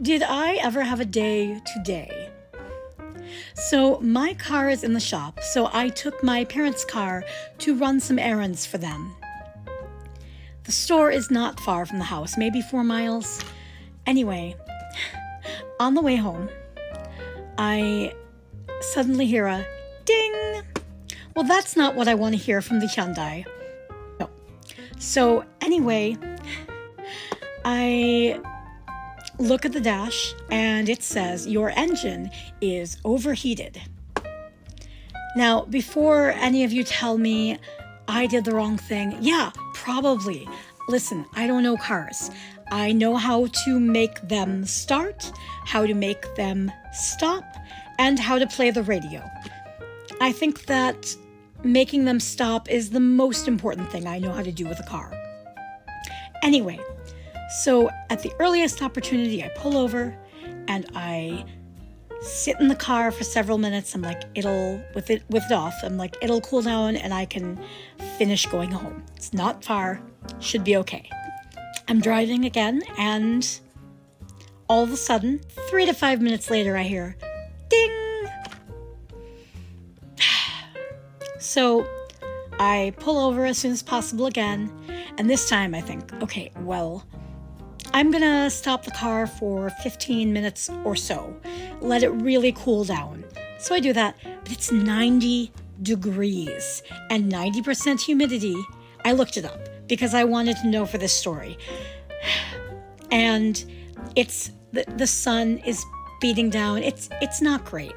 Did I ever have a day today? So, my car is in the shop, so I took my parents' car to run some errands for them. The store is not far from the house, maybe 4 miles. Anyway, on the way home, I suddenly hear a ding. Well, that's not what I want to hear from the Hyundai. No. So, anyway, I look at the dash and it says your engine is overheated. Now, before any of you tell me I did the wrong thing, yeah, probably. Listen, I don't know cars. I know how to make them start, how to make them stop, and how to play the radio. I think that making them stop is the most important thing I know how to do with a car. Anyway, so at the earliest opportunity, I pull over and I sit in the car for several minutes. I'm like, with it off, I'm like, it'll cool down and I can finish going home. It's not far, should be okay. I'm driving again, and all of a sudden, 3 to 5 minutes later, I hear ding. So I pull over as soon as possible again, and this time I think, okay, well, I'm gonna stop the car for 15 minutes or so, let it really cool down. So I do that, but it's 90 degrees and 90% humidity. I looked it up because I wanted to know for this story. And it's the sun is beating down. It's not great.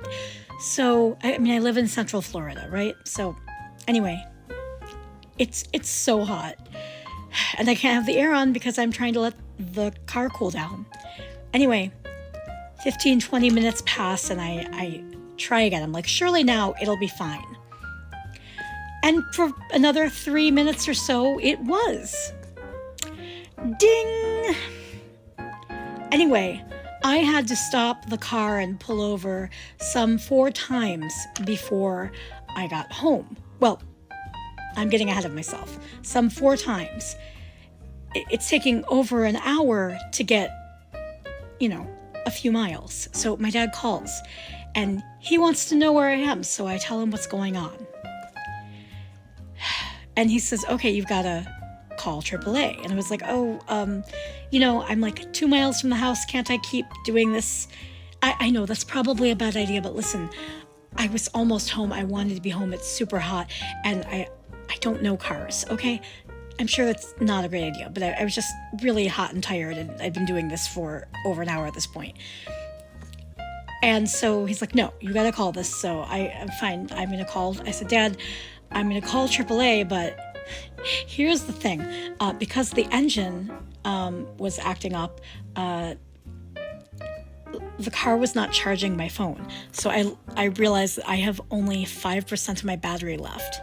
So I mean, I live in Central Florida, right? So anyway, it's so hot. And I can't have the air on because I'm trying to let the car cool down. Anyway, 15, 20 minutes pass and I try again. I'm like, surely now it'll be fine. And for another 3 minutes or so, it was. Ding! Anyway, I had to stop the car and pull over some 4 times before I got home. Well, I'm getting ahead of myself. Some 4 times. It's taking over an hour to get, a few miles. So my dad calls and he wants to know where I am. So I tell him what's going on. And he says, okay, you've got to call AAA. And I was like, I'm like 2 miles from the house. Can't I keep doing this? I know that's probably a bad idea, but listen, I was almost home. I wanted to be home. It's super hot. And I don't know cars, okay? I'm sure that's not a great idea, but I was just really hot and tired, and I'd been doing this for over an hour at this point. And so he's like, no, you got to call this. So I'm fine. I'm going to call. I said, Dad, I'm going to call AAA, but here's the thing. Because the engine was acting up, the car was not charging my phone. So I realized that I have only 5% of my battery left.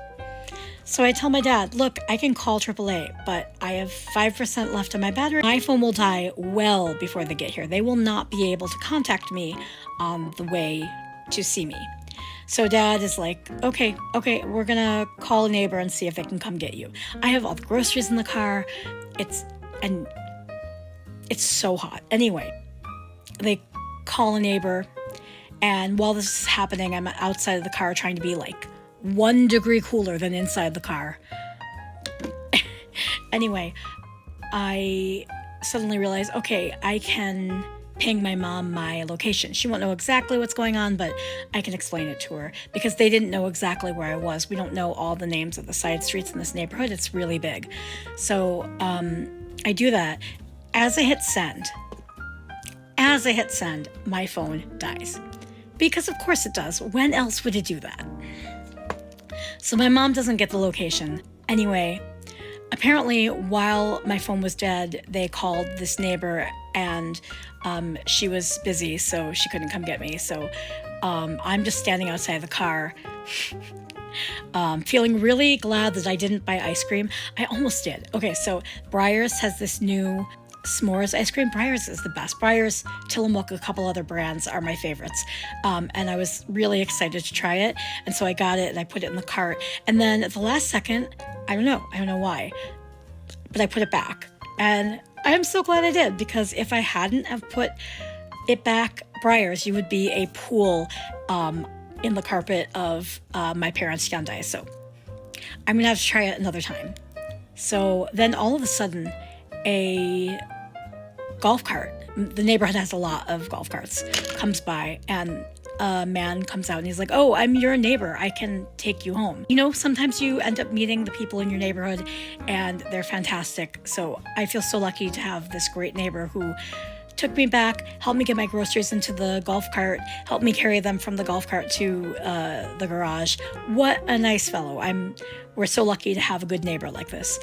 So I tell my dad, look, I can call AAA, but I have 5% left of my battery. My phone will die well before they get here. They will not be able to contact me on the way to see me. So Dad is like, okay, we're gonna call a neighbor and see if they can come get you. I have all the groceries in the car. It's so hot. Anyway, they call a neighbor, and while this is happening, I'm outside of the car trying to be like 1 degree cooler than inside the car. Anyway, I suddenly realized, okay, I can ping my mom my location. She won't know exactly what's going on, but I can explain it to her because they didn't know exactly where I was. We don't know all the names of the side streets in this neighborhood. It's really big. So I do that. As I hit send, my phone dies. Because of course it does. When else would it do that? So my mom doesn't get the location. Anyway, apparently while my phone was dead, they called this neighbor and she was busy, so she couldn't come get me. So I'm just standing outside the car, feeling really glad that I didn't buy ice cream. I almost did. Okay, so Breyers has this new s'mores ice cream. Breyers is the best. Breyers, Tillamook, a couple other brands are my favorites. And I was really excited to try it. And so I got it and I put it in the cart. And then at the last second, I don't know why, but I put it back. And I'm so glad I did, because if I hadn't have put it back, Briars, you would be a pool in the carpet of my parents' Hyundai. So I'm gonna have to try it another time. So then all of a sudden, a golf cart, the neighborhood has a lot of golf carts, comes by, and a man comes out and he's like, "Oh, I'm your neighbor. I can take you home." You know, sometimes you end up meeting the people in your neighborhood and they're fantastic. So I feel so lucky to have this great neighbor who took me back, helped me get my groceries into the golf cart, helped me carry them from the golf cart to the garage. What a nice fellow. We're so lucky to have a good neighbor like this.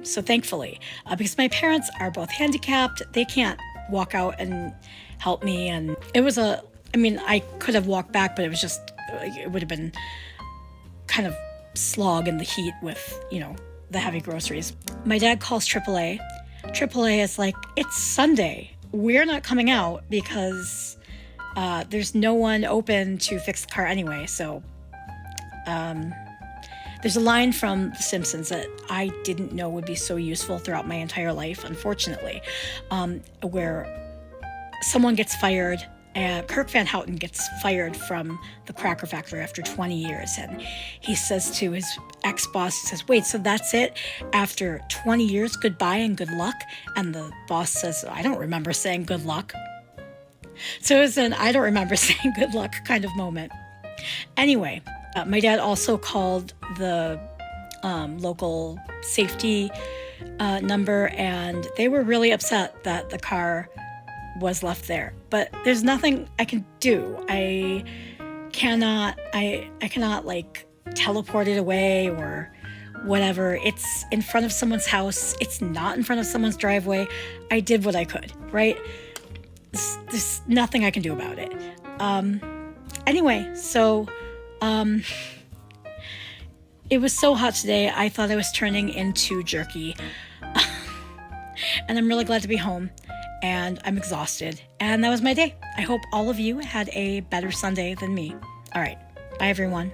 So thankfully, because my parents are both handicapped, they can't walk out and help me. And it was I could have walked back, but it would have been kind of slog in the heat with, the heavy groceries. My dad calls AAA. AAA is like, "It's Sunday. We're not coming out because there's no one open to fix the car anyway." So there's a line from The Simpsons that I didn't know would be so useful throughout my entire life, unfortunately, where someone gets fired. Kirk Van Houten gets fired from the Cracker Factory after 20 years. And he says to his ex-boss, he says, "Wait, so that's it? After 20 years, goodbye and good luck?" And the boss says, "I don't remember saying good luck." So it was an "I don't remember saying good luck" kind of moment. Anyway, my dad also called the local safety number, and they were really upset that the car was left there. But there's nothing I can do. I cannot like teleport it away or whatever. It's in front of someone's house. It's not in front of someone's driveway. I did what I could, right? There's nothing I can do about it. Anyway, so it was so hot today, I thought I was turning into jerky. And I'm really glad to be home. And I'm exhausted. And that was my day. I hope all of you had a better Sunday than me. All right. Bye, everyone.